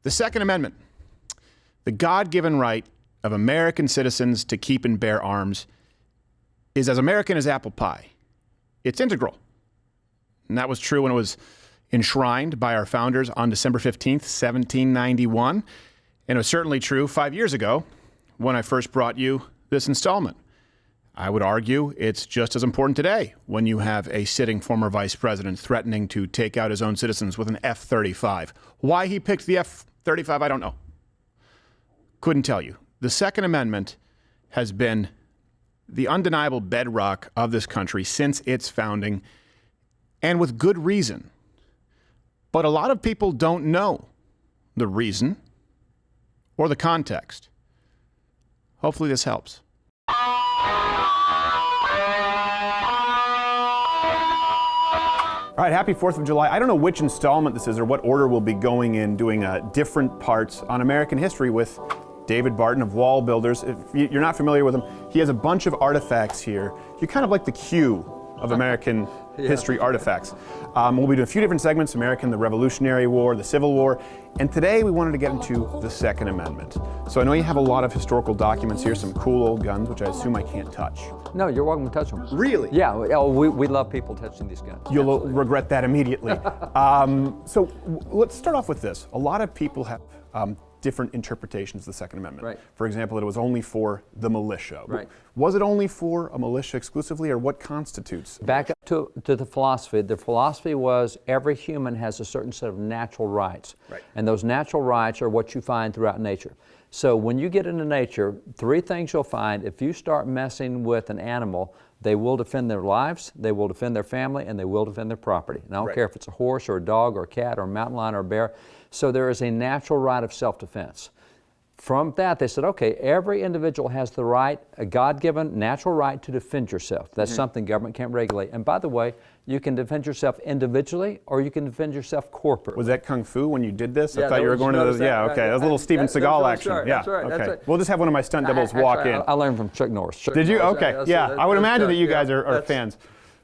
The Second Amendment, the God-given right of American citizens to keep and bear arms, is as American as apple pie. It's integral. And that was true when it was enshrined by our founders on December 15th, 1791. And it was certainly true 5 years ago when I first brought you this installment. I would argue it's just as important today when you have a sitting former vice president threatening to take out his own citizens with an F-35. Why he picked the F-35, I don't know. Couldn't tell you. The Second Amendment has been the undeniable bedrock of this country since its founding, and with good reason. But a lot of people don't know the reason or the context. Hopefully this helps. All right, happy 4th of July. I don't know which installment this is or what order we'll be going in, doing different parts on American history with David Barton of Wall Builders. If you're not familiar with him, he has a bunch of artifacts here. You're kind of like the Q of American history artifacts. We'll be doing a few different segments: the Revolutionary War, the Civil War, and today we wanted to get into the Second Amendment. So I know you have a lot of historical documents here, some cool old guns, which I assume I can't touch. No, you're welcome to touch them. Really? Yeah, we love people touching these guns. You'll regret that immediately. So let's start off with this. A lot of people have different interpretations of the Second Amendment. Right. For example, that it was only for the militia. Right. Was it only for a militia exclusively, or what constitutes? Back up to the philosophy. The philosophy was every human has a certain set of natural rights. Right. And those natural rights are what you find throughout nature. So when you get into nature, three things you'll find. If you start messing with an animal, they will defend their lives, they will defend their family, and they will defend their property. And I don't care if it's a horse or a dog or a cat or a mountain lion or a bear. So there is a natural right of self-defense. From that, they said, okay, every individual has the right, a God-given natural right to defend yourself. That's something government can't regulate. And by the way, you can defend yourself individually or you can defend yourself corporately. Was that Kung Fu when you did this? Yeah, I thought you were going to the, yeah, okay. That was a little Steven Seagal action. Right, Yeah, that's right, okay. that's right. We'll just have one of my stunt doubles walk in. I learned from Chuck Norris. Did you? Okay, yeah. I would imagine that you guys are fans.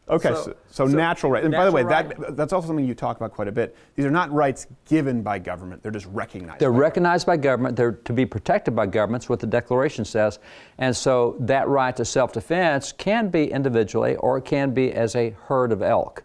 Okay, so natural right. And by the way, that's also something you talk about quite a bit. These are not rights given by government, they're just recognized. They're recognized by government, they're to be protected by governments, what the Declaration says. And so that right to self-defense can be individually or it can be as a herd of elk.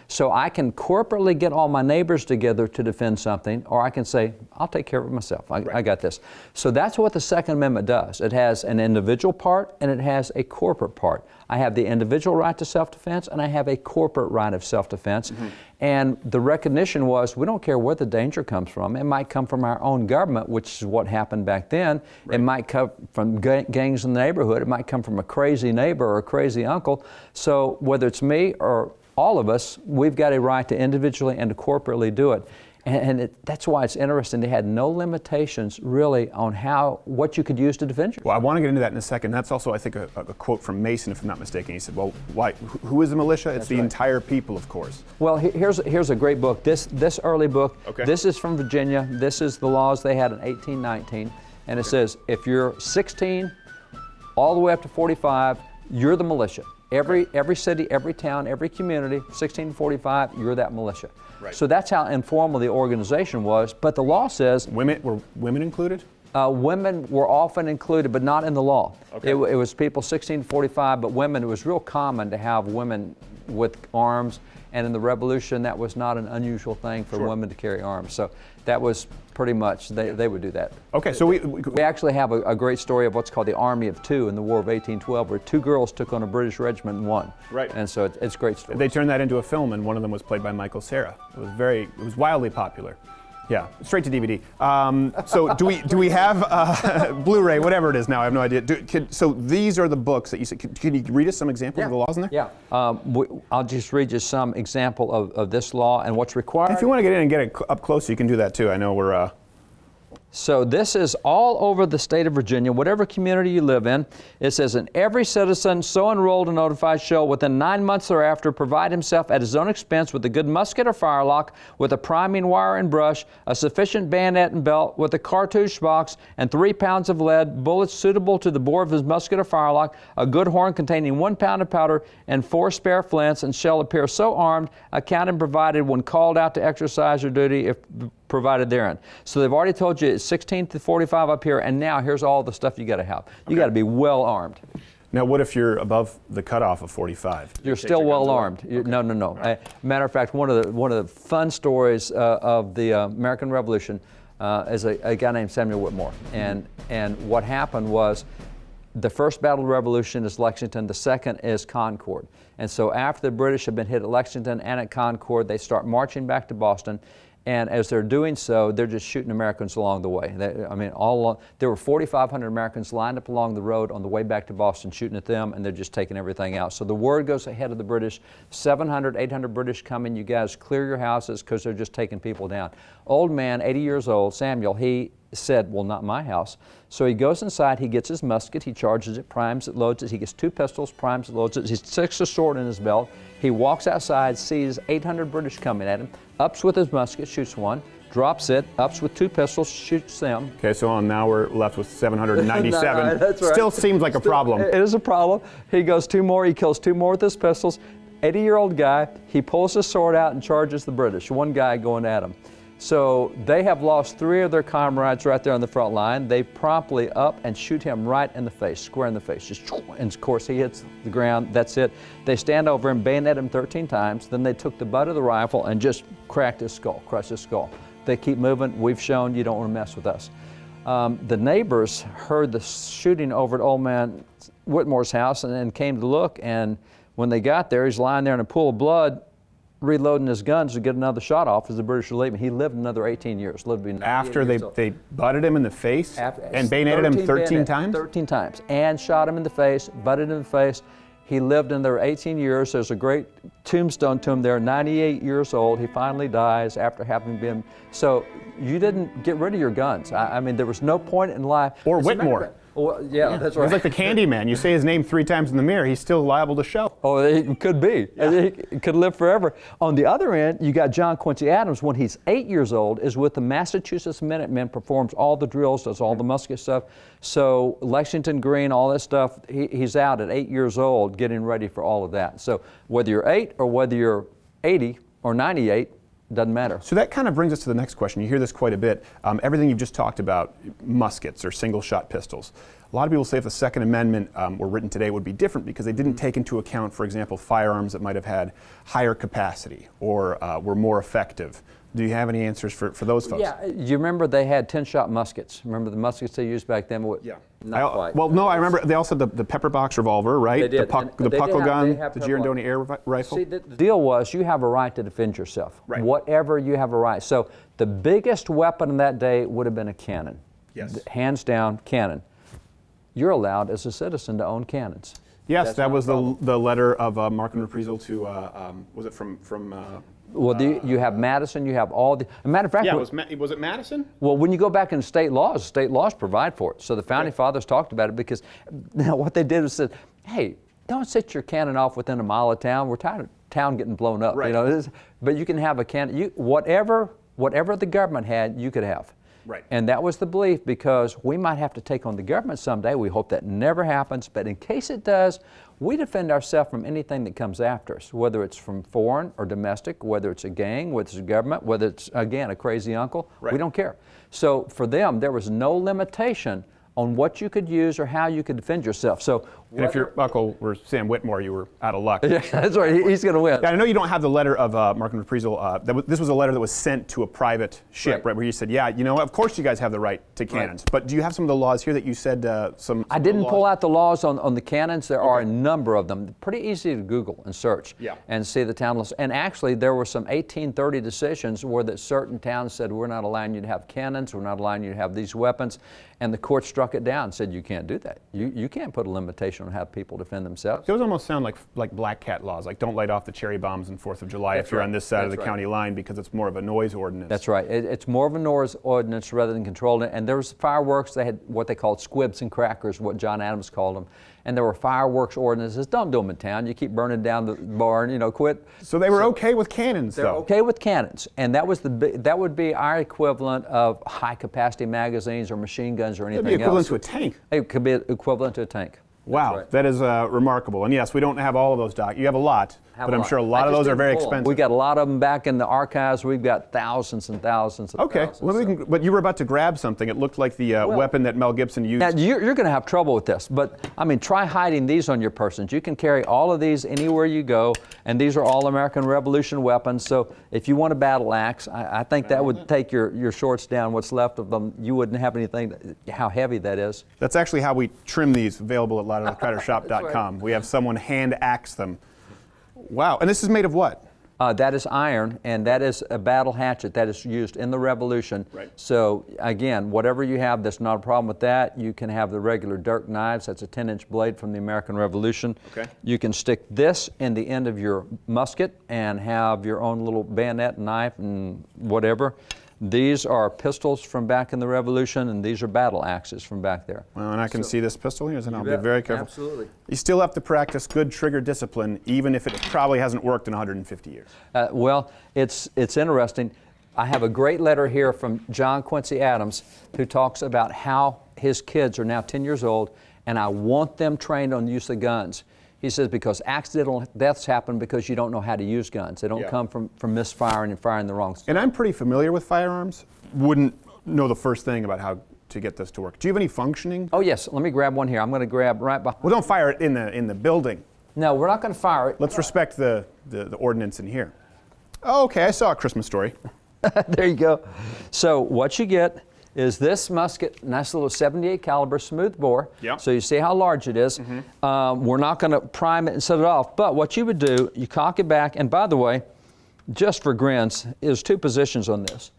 So I can corporately get all my neighbors together to defend something, or I can say, I'll take care of it myself. I got this. So that's what the Second Amendment does. It has an individual part and it has a corporate part. I have the individual right to self-defense and I have a corporate right of self-defense. And the recognition was, we don't care where the danger comes from. It might come from our own government, which is what happened back then. It might come from gangs in the neighborhood. It might come from a crazy neighbor or a crazy uncle. So whether it's me or all of us, we've got a right to individually and to corporately do it. And that's why it's interesting. They had no limitations really on what you could use to defend yourself. Well, I want to get into that in a second. That's also, I think, a quote from Mason, if I'm not mistaken. He said, well, why? Who is the militia? It's the entire people, of course. Well, here's a great book. This early book, this is from Virginia. This is the laws they had in 1819. And it says, if you're 16 all the way up to 45, you're the militia. Every city, every town, every community, 16 to 45, you're that militia. So that's how informal the organization was. But the law says... Were women included? Women were often included, but not in the law. It was people 16 to 45, but women, it was real common to have women with arms. And in the Revolution, that was not an unusual thing for women to carry arms. So that was pretty much, they would do that. Okay, so we actually have a great story of what's called the Army of Two in the War of 1812, where two girls took on a British regiment and won. Right. And so it's a great story. They turned that into a film, and one of them was played by Michael Cera. It was wildly popular. Yeah, straight to DVD. So do we have Blu-ray, whatever it is now? I have no idea. So these are the books that you said. Can you read us some examples of the laws in there? Yeah. I'll just read you some example of this law and what's required. If you want to get in and get it up close, you can do that too. I know we're... So this is all over the state of Virginia, whatever community you live in. It says, and every citizen so enrolled and notified shall within 9 months thereafter provide himself at his own expense with a good musket or firelock, with a priming wire and brush, a sufficient bayonet and belt, with a cartouche box, and 3 pounds of lead, bullets suitable to the bore of his musket or firelock, a good horn containing 1 pound of powder, and 4 spare flints, and shall appear so armed, accounted and provided when called out to exercise their duty, if provided therein. So they've already told you it's 16 to 45 up here, and now here's all the stuff you got to have. You got to be well armed. Now, what if you're above the cutoff of 45? You're still well armed. No. Right. Matter of fact, one of the fun stories of the American Revolution is a guy named Samuel Whitmore, and what happened was, the first battle of the Revolution is Lexington. The second is Concord. And so after the British have been hit at Lexington and at Concord, they start marching back to Boston. And as they're doing so, they're just shooting Americans along the way. All along, there were 4,500 Americans lined up along the road on the way back to Boston shooting at them, and they're just taking everything out. So the word goes ahead of the British, 700, 800 British coming, you guys clear your houses because they're just taking people down. Old man, 80 years old, Samuel, he said, well, not my house. So he goes inside, he gets his musket, he charges it, primes it, loads it. He gets 2 pistols, primes it, loads it. He sticks a sword in his belt. He walks outside, sees 800 British coming at him, ups with his musket, shoots one, drops it, ups with 2 pistols, shoots them. Okay, so now we're left with 797. No, that's right. Still seems like a problem. It is a problem. He goes 2 more, he kills 2 more with his pistols. 80-year-old guy, he pulls his sword out and charges the British, one guy going at him. So they have lost 3 of their comrades right there on the front line. They promptly up and shoot him right in the face, square in the face. And of course he hits the ground, that's it. They stand over him, bayonet him 13 times. Then they took the butt of the rifle and just cracked his skull, crushed his skull. They keep moving. We've shown you don't want to mess with us. The neighbors heard the shooting over at old man Whitmore's house and came to look. And when they got there, he's lying there in a pool of blood, reloading his guns to get another shot off as the British were leaving. He lived another 18 years. After they butted him in the face and bayoneted him 13 times? 13 times. And shot him in the face, butted him in the face. He lived another 18 years. There's a great tombstone to him there, 98 years old. He finally dies after having been. So you didn't get rid of your guns. I mean, there was no point in life. Or Whitmore. Well, yeah, that's right. He's like the candy man. You say his name 3 times in the mirror, he's still liable to show. Oh, it could be. Yeah. He could live forever. On the other end, you got John Quincy Adams, when he's 8 years old, is with the Massachusetts Minutemen, performs all the drills, does all the musket stuff. So Lexington Green, all that stuff, he's out at 8 years old getting ready for all of that. So whether you're 8 or whether you're 80 or 98, doesn't matter. So that kind of brings us to the next question. You hear this quite a bit. Everything you've just talked about, muskets or single-shot pistols. A lot of people say if the Second Amendment were written today, it would be different because they didn't take into account, for example, firearms that might have had higher capacity or were more effective. Do you have any answers for those folks? Yeah, you remember they had 10-shot muskets. Remember the muskets they used back then? Yeah. Not quite. Well, no, I remember they also had the pepper box revolver, right? They did. The puckle gun, the Girondoni air rifle. See, the deal was you have a right to defend yourself. Right. Whatever, you have a right. So the biggest weapon in that day would have been a cannon. Yes. Hands down, cannon. You're allowed as a citizen to own cannons. Yes, that was the letter of Markham reprisal to, was it from well, you have Madison, you have all the, a matter of fact. Yeah, was it Madison? Well, when you go back in state laws provide for it. So the Founding Fathers talked about it because now what they did was said, hey, don't set your cannon off within a mile of town. We're tired of town getting blown up. Right. You know, but you can have a cannon. Whatever the government had, you could have. Right. And that was the belief because we might have to take on the government someday. We hope that never happens. But in case it does, we defend ourselves from anything that comes after us, whether it's from foreign or domestic, whether it's a gang, whether it's a government, whether it's, again, a crazy uncle. Right. We don't care. So for them, there was no limitation on what you could use or how you could defend yourself. So, and if your uncle were Sam Whitmore, you were out of luck. Yeah, that's right. He's going to win. Yeah, I know you don't have the letter of Markham reprisal. This was a letter that was sent to a private ship, right? Where you said, yeah, you know, of course you guys have the right to cannons. Right. But do you have some of the laws here that you said some I didn't pull out the laws on the cannons. There are a number of them. Pretty easy to Google and search and see the town laws. And actually, there were some 1830 decisions where that certain towns said, we're not allowing you to have cannons, we're not allowing you to have these weapons. And the court struck it down and said, you can't do that. You can't put a limitation on how people defend themselves. Those almost sound like black cat laws, like don't light off the cherry bombs on 4th of July if you're on this side of the county line because it's more of a noise ordinance. That's right. It's more of a noise ordinance rather than controlled. And there was fireworks. They had what they called squibs and crackers, what John Adams called them. And there were fireworks ordinances. Don't do them in town. You keep burning down the barn, you know, quit. So they were okay with cannons, though? They're okay with cannons. And that would be our equivalent of high-capacity magazines or machine guns or anything else. It would be equivalent to a tank. It could be equivalent to a tank. Wow, right. that is remarkable. And yes, we don't have all of those documents. You have a lot, but I'm sure a lot of those are very expensive. We got a lot of them back in the archives. We've got thousands and thousands of thousands. Well, but you were about to grab something. It looked like the weapon that Mel Gibson used. Now, you're going to have trouble with this, but I mean, try hiding these on your persons. You can carry all of these anywhere you go, and these are all American Revolution weapons. So if you want a battle axe, I think that would take your shorts down, what's left of them. You wouldn't have anything, how heavy that is. That's actually how we trim these, available at louderthanfightershop.com. Right. We have someone hand axe them. Wow, and this is made of what? That is iron, and that is a battle hatchet that is used in the Revolution. Right. So again, whatever you have, that's not a problem with that. You can have the regular dirk knives. That's a 10-inch blade from the American Revolution. Okay. You can stick this in the end of your musket and have your own little bayonet knife and whatever. These are pistols from back in the Revolution, and these are battle axes from back there. Well, and I can see this pistol here, and I'll be very careful. Absolutely. You still have to practice good trigger discipline, even if it probably hasn't worked in 150 years. Well, it's interesting. I have a great letter here from John Quincy Adams, who talks about how his kids are now 10 years old, and I want them trained on the use of guns. He says because accidental deaths happen because you don't know how to use guns. They don't come from misfiring and firing the wrong stuff. And I'm pretty familiar with firearms. Wouldn't know the first thing about how to get this to work. Do you have any functioning? Oh yes, let me grab one here. I'm going to grab right behind. Well, don't fire it in the building. No, we're not going to fire it. Let's respect the ordinance in here. Oh, okay, I saw A Christmas Story. There you go. So what you get is this musket, nice little 78 caliber smooth bore. Yep. So you see how large it is. We're not going to prime it and set it off, but what you would do, you cock it back, and by the way, just for grins, there's two positions on this.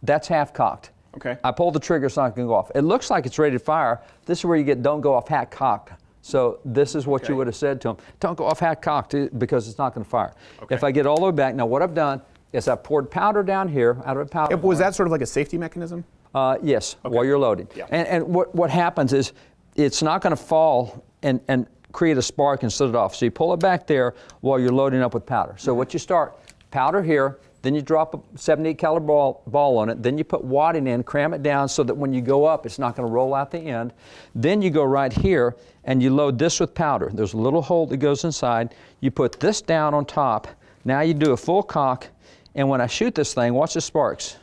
That's half cocked. Okay. I pull the trigger, it's not going to go off. It looks like it's ready to fire. This is where you get don't go off half cocked. So this is what you would have said to him. Don't go off half cocked because it's not going to fire. Okay. If I get all the way back, now what I've done is I've poured powder down here out of a powder. Was that sort of like a safety mechanism? Yes, while you're loading. Yeah. And what happens is it's not going to fall and create a spark and set it off. So you pull it back there while you're loading up with powder. So what you start, powder here, then you drop a 78 caliber ball on it, then you put wadding in, cram it down so that when you go up, it's not going to roll out the end. Then you go right here and you load this with powder. There's a little hole that goes inside. You put this down on top. Now you do a full cock, and when I shoot this thing, watch the sparks.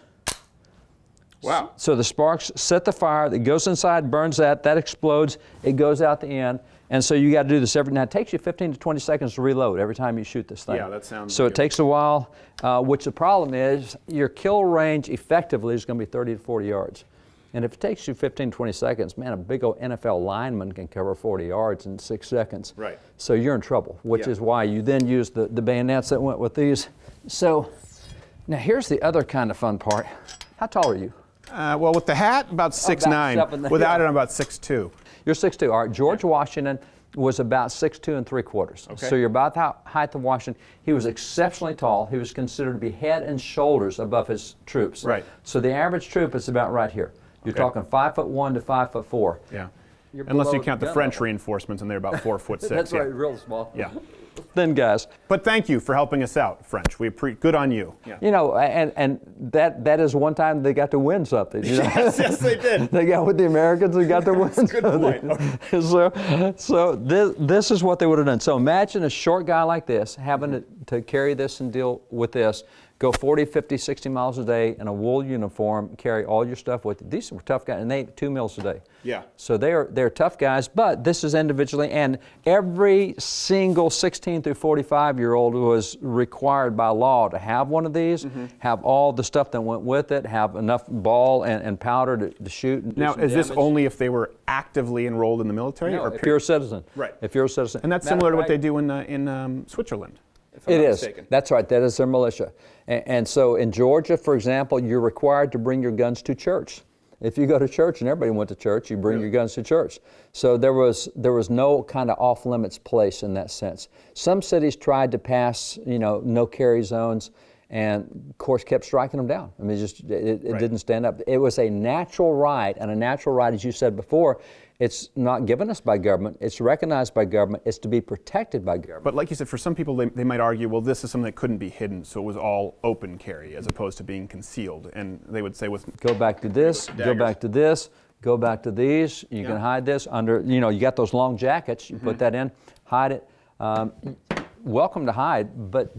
Wow. So the sparks set the fire, that goes inside, burns that explodes, it goes out the end. And so you got to do this every, now it takes you 15 to 20 seconds to reload every time you shoot this thing. Yeah, that sounds So it takes a while, which the problem is, your kill range effectively is going to be 30 to 40 yards. And if it takes you 15 to 20 seconds, man, a big old NFL lineman can cover 40 yards in 6 seconds. Right. So you're in trouble, which is why you then use the bayonets that went with these. So now here's the other kind of fun part. How tall are you? Well, with the hat, about 6'9". Without it, I'm about 6'2". You're 6'2". All right, George Washington was about 6'2" and 3/4". Okay. So you're about the height of Washington. He was exceptionally tall. He was considered to be head and shoulders above his troops. Right. So the average troop is about right here. You're talking 5'1" to 5'4". Yeah. You're Unless you below count the gun French level. reinforcements, and they're about 4'6". That's right, real small. Yeah. Thin guys. But thank you for helping us out, French. Good on you. Yeah. You know, and that is one time they got to win something. You know? Yes, they did. They got with the Americans and got to win Good something. point. So this is what they would have done. So imagine a short guy like this having to carry this and deal with this, go 40, 50, 60 miles a day in a wool uniform, carry all your stuff with you. These were tough guys, and they ate 2 meals a day. Yeah. So they're tough guys, but this is individually, and every single 16 through 45-year-old was required by law to have one of these, have all the stuff that went with it, have enough ball and powder to shoot. And Now, is this only if they were actively enrolled in the military? No, or if you're a citizen. Right. If you're a citizen. And that's similar to what they do in Switzerland. If I'm It not is. mistaken. That's right. That is their militia. And so in Georgia, for example, you're required to bring your guns to church. If you go to church, and everybody went to church, you bring your guns to church. So there was no kind of off-limits place in that sense. Some cities tried to pass, no carry zones, and of course kept striking them down. I mean, it didn't stand up. It was a natural right, and a natural right, as you said before, it's not given us by government, it's recognized by government, it's to be protected by government. But like you said, for some people, they might argue, well, this is something that couldn't be hidden, so it was all open carry as opposed to being concealed. And they would say with... Go back to this, go back to this, go back to these. You can hide this under, you got those long jackets. You put that in, hide it. Welcome to hide, but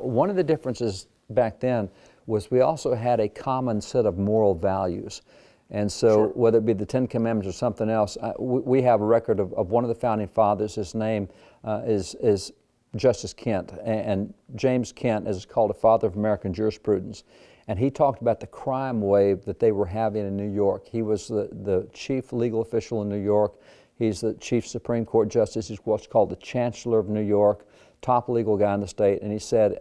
one of the differences back then was we also had a common set of moral values. And so whether it be the Ten Commandments or something else, we have a record of one of the founding fathers. His name is Justice Kent, and James Kent is called a father of American jurisprudence. And he talked about the crime wave that they were having in New York. He was the chief legal official in New York. He's the chief Supreme Court justice. He's what's called the Chancellor of New York, top legal guy in the state. And he said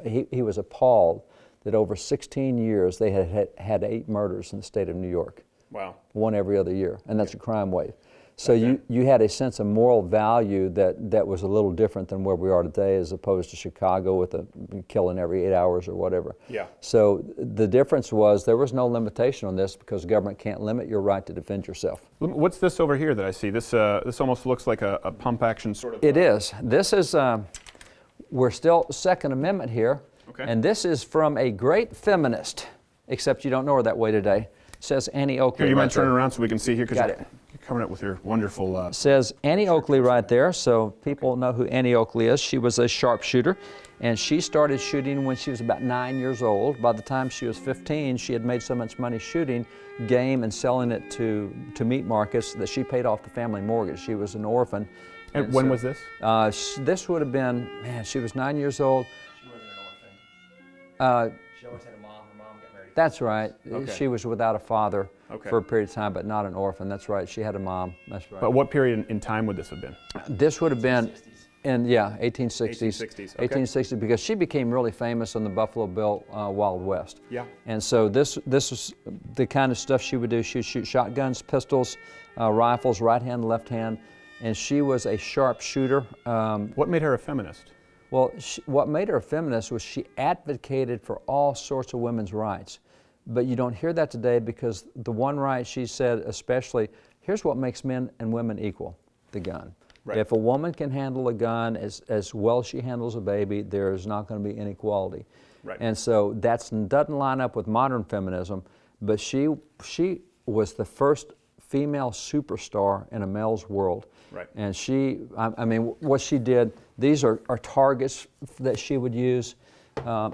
he was appalled that over 16 years they had 8 murders in the state of New York. Wow. One every other year, and that's a crime wave. So you had a sense of moral value that was a little different than where we are today, as opposed to Chicago with a killing every 8 hours or whatever. Yeah. So the difference was there was no limitation on this because government can't limit your right to defend yourself. What's this over here that I see? This almost looks like a pump action sort of. It is. This is, we're still Second Amendment here, and this is from a great feminist, except you don't know her that way today. It says Annie Oakley. Here, you right mind turning there. around so we can see here? Got it. You're coming up with your wonderful. Says Annie Oakley right there, so people know who Annie Oakley is. She was a sharpshooter, and she started shooting when she was about 9 years old. By the time she was 15, she had made so much money shooting game and selling it to meat markets that she paid off the family mortgage. She was an orphan. And when was this? This would have been, man, she was 9 years old. She wasn't an orphan. She always had a mom. Her mom got married. That's right. Okay. She was without a father Okay. for a period of time, but not an orphan. That's right. She had a mom. That's right. But what period in time would this have been? This would have been 60s. in 1860s. 1860s, okay. 1860s, because she became really famous on the Buffalo Bill Wild West. Yeah. And so this was the kind of stuff she would do. She would shoot shotguns, pistols, rifles, right hand, left hand, and she was a sharpshooter. What made her a feminist? Well, what made her a feminist was she advocated for all sorts of women's rights. But you don't hear that today because the one right she said especially, here's what makes men and women equal, the gun. Right. If a woman can handle a gun as well as she handles a baby, there's not going to be inequality. Right. And so that doesn't line up with modern feminism, but she was the first female superstar in a male's world. Right. And I mean, what she did, these are targets that she would use.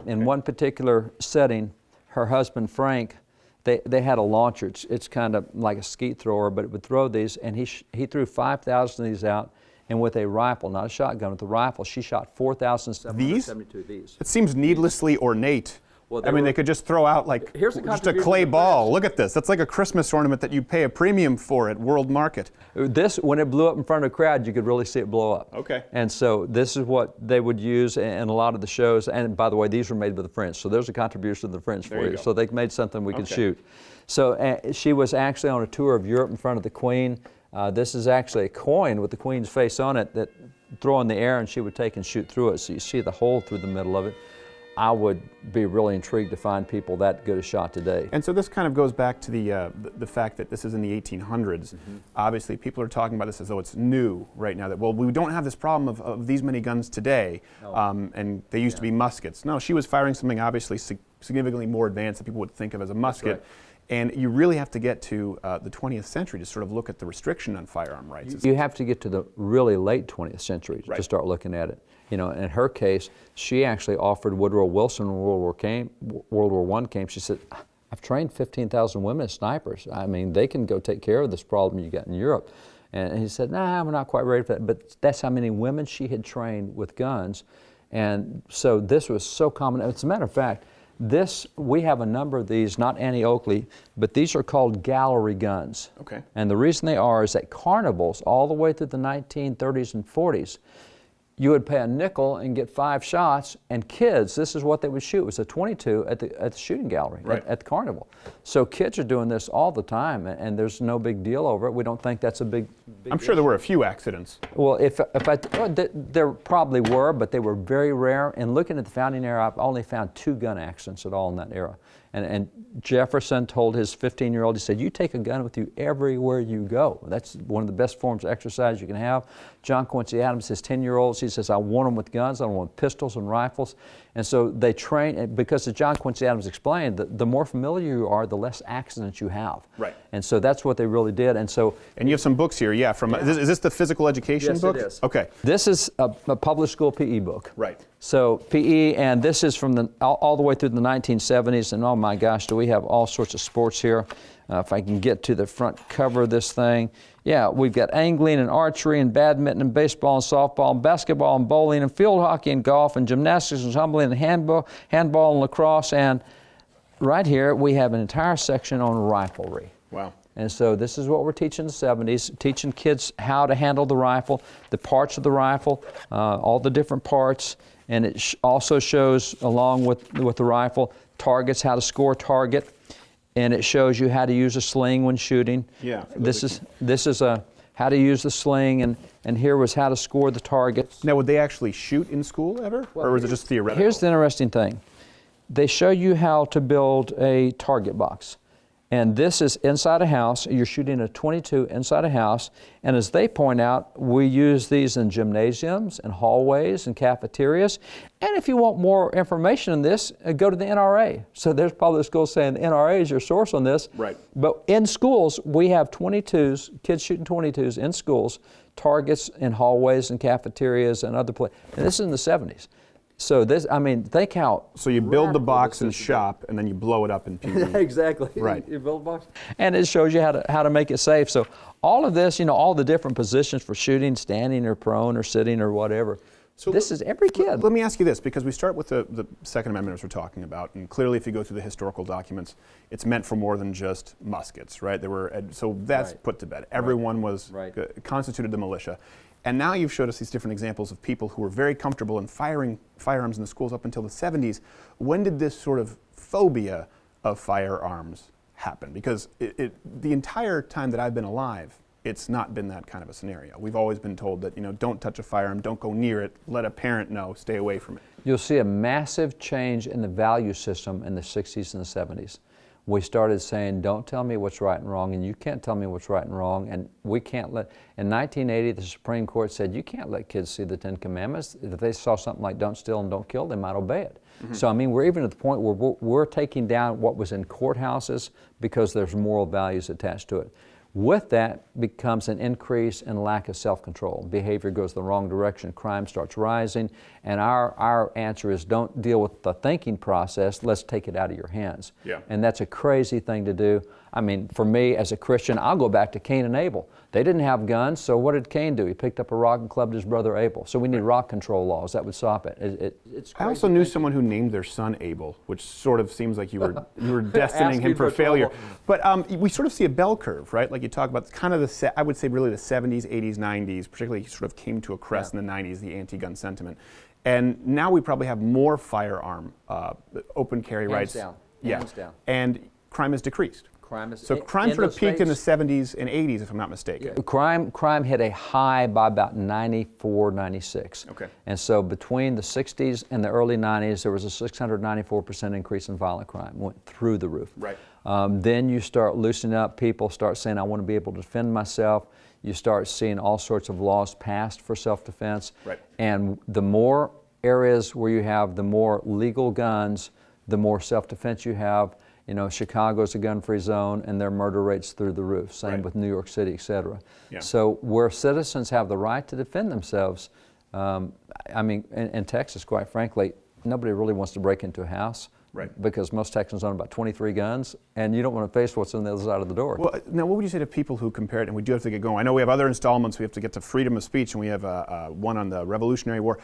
In one particular setting, her husband Frank, they had a launcher. It's kind of like a skeet thrower, but it would throw these, and he threw 5,000 of these out, and with a rifle, not a shotgun, with a rifle, she shot 4,772 of these. It seems needlessly ornate. Well, I mean, they could just throw out like Here's the just a contribution clay of the ball. Look at this. That's like a Christmas ornament that you pay a premium for at World Market. This, when it blew up in front of a crowd, you could really see it blow up. Okay. And so this is what they would use in a lot of the shows. And by the way, these were made by the French. So there's a contribution to the French for you you. go. So they made something we could Okay. shoot. So she was actually on a tour of Europe in front of the Queen. This is actually a coin with the Queen's face on it that throw in the air, and she would take and shoot through it. So you see the hole through the middle of it. I would be really intrigued to find people that good a shot today. And so this kind of goes back to the fact that this is in the 1800s. Obviously, people are talking about this as though it's new right now. That, well, we don't have this problem of these many guns today, and they used to be muskets. No, she was firing something obviously significantly more advanced that people would think of as a musket. right. And you really have to get to the 20th century to sort of look at the restriction on firearm rights. You have to get to the really late 20th century Right. to start looking at it. You know, in her case, she actually offered Woodrow Wilson when World War I came, she said, I've trained 15,000 women as snipers. I mean, they can go take care of this problem you got in Europe. And he said, nah, we're not quite ready for that. But that's how many women she had trained with guns. And so this was so common. As a matter of fact, we have a number of these, not Annie Oakley, but these are called gallery guns. Okay. And the reason they are is at carnivals all the way through the 1930s and 40s, you would pay a nickel and get 5 shots, and kids, this is what they would shoot. It was a .22 at the shooting gallery, Right. at the carnival. So kids are doing this all the time, and there's no big deal over it. We don't think that's a big I'm sure there were a few accidents. Well, there probably were, but they were very rare. And looking at the founding era, I've only found 2 gun accidents at all in that era. And Jefferson told his 15-year-old, he said, you take a gun with you everywhere you go. That's one of the best forms of exercise you can have. John Quincy Adams, his 10-year-olds, he says, I want them with guns, I want pistols and rifles. And so they train, because as John Quincy Adams explained, the more familiar you are, the less accidents you have. Right. And so that's what they really did. And so, and you have some books here, is this the physical education book? Yes, it is. Okay. This is a public school PE book. Right. So PE, and this is from all the way through the 1970s, and oh my gosh, do we have all sorts of sports here. If I can get to the front cover of this thing. Yeah, we've got angling and archery and badminton and baseball and softball and basketball and bowling and field hockey and golf and gymnastics and tumbling and handball and lacrosse. And right here we have an entire section on riflery. Wow. And so this is what we're teaching in the 70s, teaching kids how to handle the rifle, the parts of the rifle, all the different parts. And it also shows, along with the rifle, targets, how to score a target. And it shows you how to use a sling when shooting. Yeah. This is how to use the sling, and here was how to score the target. Now, would they actually shoot in school ever, or was it just theoretical? Here's the interesting thing. They show you how to build a target box. And this is inside a house. You're shooting a .22 inside a house. And as they point out, we use these in gymnasiums and hallways and cafeterias. And if you want more information on this, go to the NRA. So there's public schools saying the NRA is your source on this. Right. But in schools, we have .22s, kids shooting .22s in schools, targets in hallways and cafeterias and other places. And this is in the 70s. So this, I mean, think how. So you build the box in shop, and then you blow it up in PE. Exactly. Right. You build a box. And it shows you how to make it safe. So all of this, all the different positions for shooting, standing or prone or sitting or whatever. So this is every kid. Let me ask you this, because we start with the Second Amendment as we're talking about, and clearly if you go through the historical documents, it's meant for more than just muskets, right? So that's put to bed. Everyone was constituted the militia. And now you've showed us these different examples of people who were very comfortable in firing firearms in the schools up until the 70s. When did this sort of phobia of firearms happen? Because the entire time that I've been alive, it's not been that kind of a scenario. We've always been told that, don't touch a firearm, don't go near it, let a parent know, stay away from it. You'll see a massive change in the value system in the 60s and the 70s. We started saying, don't tell me what's right and wrong, and you can't tell me what's right and wrong, and we can't let, in 1980, the Supreme Court said, you can't let kids see the Ten Commandments. If they saw something like don't steal and don't kill, they might obey it. Mm-hmm. So, I mean, we're even at the point where we're taking down what was in courthouses because there's moral values attached to it. With that becomes an increase in lack of self-control. Behavior goes the wrong direction, crime starts rising, and our answer is don't deal with the thinking process, let's take it out of your hands. Yeah. And that's a crazy thing to do. I mean, for me as a Christian, I'll go back to Cain and Abel. They didn't have guns, so what did Cain do? He picked up a rock and clubbed his brother Abel. So we need rock control laws that would stop it. It's crazy. I also knew someone who named their son Abel, which sort of seems like you were destining him for failure. But we sort of see a bell curve, right? Like you talk about kind of I would say really the 70s, 80s, 90s, particularly sort of came to a crest in the 90s, the anti-gun sentiment. And now we probably have more firearm open carry rights. Down. Yeah. Hands down. And crime has decreased. Crime sort of peaked in the 70s and 80s, if I'm not mistaken. Crime hit a high by about 94, 96. Okay. And so between the 60s and the early 90s, there was a 694% increase in violent crime, went through the roof. Right. Then you start loosening up, people start saying, I want to be able to defend myself. You start seeing all sorts of laws passed for self-defense. Right. And the more areas where you have the more legal guns, the more self-defense you have. Chicago's a gun-free zone, and their murder rates through the roof. Same with New York City, et cetera. Yeah. So where citizens have the right to defend themselves, I mean, in Texas, quite frankly, nobody really wants to break into a house. Right. Because most Texans own about 23 guns, and you don't want to face what's on the other side of the door. Well, now what would you say to people who compare it, and we do have to get going. I know we have other installments. We have to get to freedom of speech, and we have one on the Revolutionary War,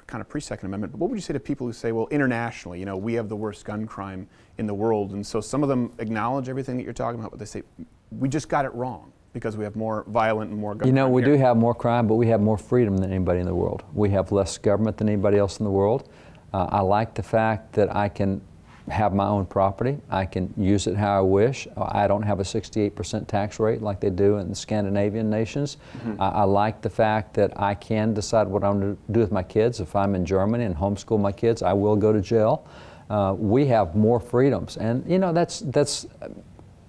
kind of pre-Second Amendment. But what would you say to people who say, well, internationally, we have the worst gun crime in the world, and so some of them acknowledge everything that you're talking about, but they say, we just got it wrong because we have more violent and more gun crime we here. do have more crime, but we have more freedom than anybody in the world. We have less government than anybody else in the world. I like the fact that I can have my own property. I can use it how I wish. I don't have a 68% tax rate like they do in the Scandinavian nations. Mm-hmm. I like the fact that I can decide what I'm going to do with my kids. If I'm in Germany and homeschool my kids, I will go to jail. we have more freedoms. And you know, that's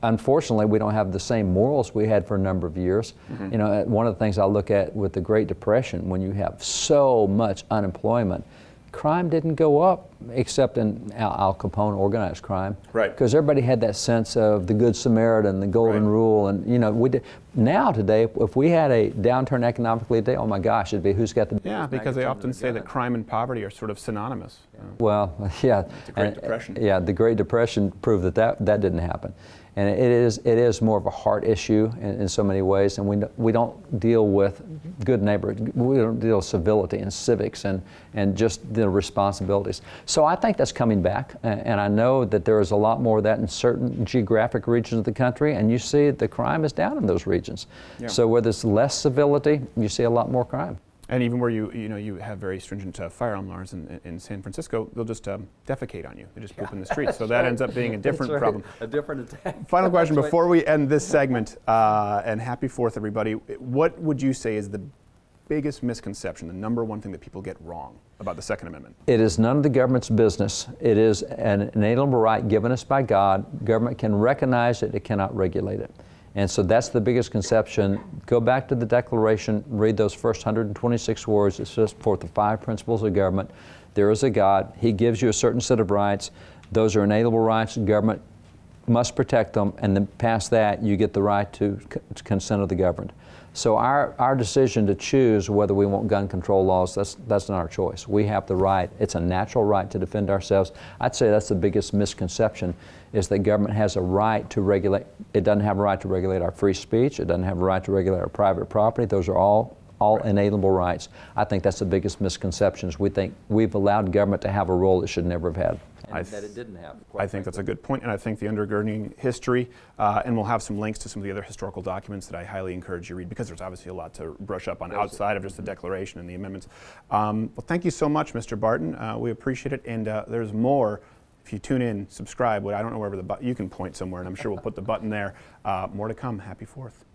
unfortunately, we don't have the same morals we had for a number of years. You know, one of the things I look at with the Great Depression, when you have so much unemployment, crime didn't go up except in Al Capone organized crime. Right. Because everybody had that sense of the Good Samaritan, the Golden Rule, and you know, we did. Now today, if we had a downturn economically today, oh my gosh, it'd be who's got the Yeah, because they often say that crime and poverty are sort of synonymous. Well, yeah. The Great Depression. Yeah, the Great Depression proved that didn't happen. And it is more of a heart issue in so many ways, and we don't deal with good neighborhood. We don't deal with civility and civics and just the responsibilities. So I think that's coming back, and I know that there is a lot more of that in certain geographic regions of the country, and you see the crime is down in those regions. Yeah. So where there's less civility, you see a lot more crime. And even where you have very stringent firearm laws in San Francisco, they'll just defecate on you. They just poop in the streets. So that ends up being a different problem. A different attack. Final question before we end this segment, and happy 4th, everybody. What would you say is the biggest misconception, the number one thing that people get wrong about the Second Amendment? It is none of the government's business. It is an inalienable right given us by God. Government can recognize it, it cannot regulate it. And so that's the biggest conception. Go back to the Declaration, read those first 126 words. It says forth the 5 principles of government. There is a God. He gives you a certain set of rights. Those are inalienable rights. Government must protect them. And then past that, you get the right to consent of the governed. So our decision to choose whether we want gun control laws, that's not our choice. We have the right. It's a natural right to defend ourselves. I'd say that's the biggest misconception, is that government has a right to regulate. It doesn't have a right to regulate our free speech. It doesn't have a right to regulate our private property. Those are all inalienable rights. I think that's the biggest misconception. We think we've allowed government to have a role it should never have had. And that it didn't have. I think that's a good point, and I think the undergirding history, and we'll have some links to some of the other historical documents that I highly encourage you to read, because there's obviously a lot to brush up on outside of just the Declaration and the amendments. Well, thank you so much, Mr. Barton. We appreciate it, and there's more. If you tune in, subscribe. I don't know wherever you can point somewhere, and I'm sure we'll put the button there. More to come. Happy 4th.